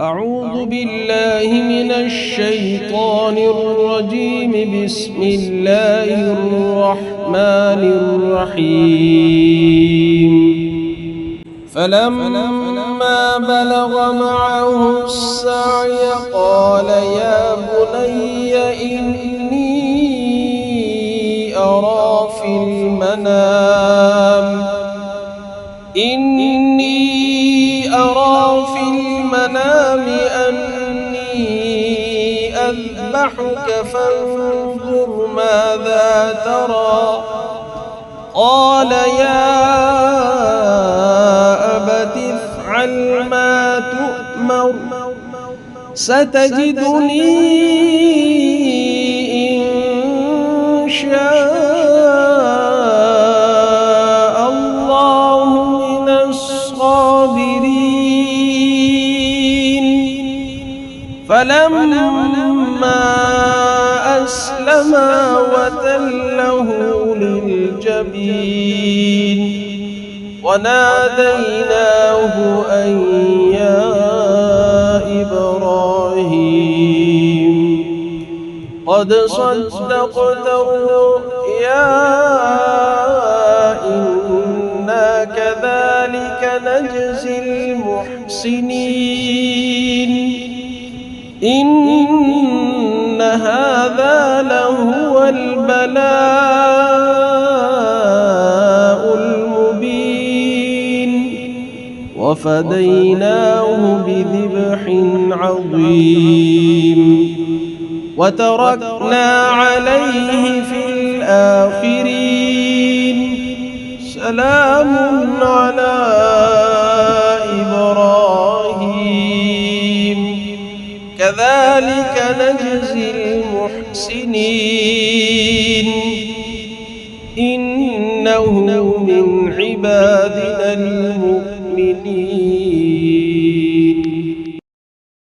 أعوذ بالله من الشيطان الرجيم. بسم الله الرحمن الرحيم. فلما بلغ معه السعي قال يا بني إني أرى في المنام أني أذبحك فانظر ماذا ترى. قال يا أبت افعل ما تؤمر ستجدني إن شاء الله من الصابرين. فلما أسلما وتله للجبين وناديناه أن يا إبراهيم قد صدقت الرؤيا إنا كذلك نجزي المحسنين. إن هذا لهو البلاء المبين وفديناه بذبح عظيم وتركنا عليه في الآخرين. سلام على إبراهيم كذلك نجزي المحسنين. إنه من عبادنا المؤمنين.